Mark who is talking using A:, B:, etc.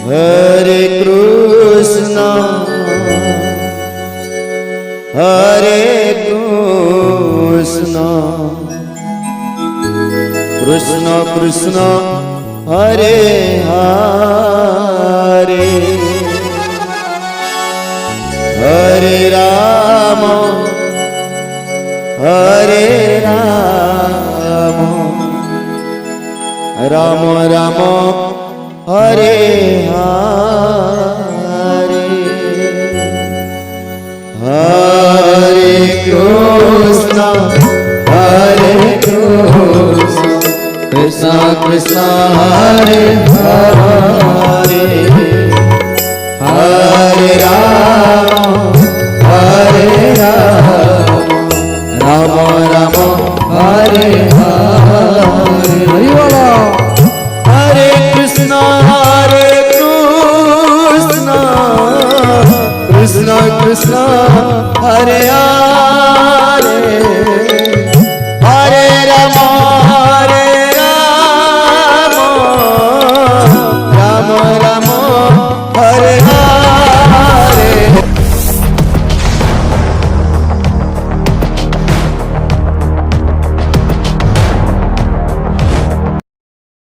A: Hare Krishna Krishna Krishna Hare Hare Hare Ram Ram Ram Hare Hare Hare Krishna Krishna Krishna Hare Hare Hare Ram Ram Ram Hare Hare Hare Krishna Krishna Krishna Hare Hare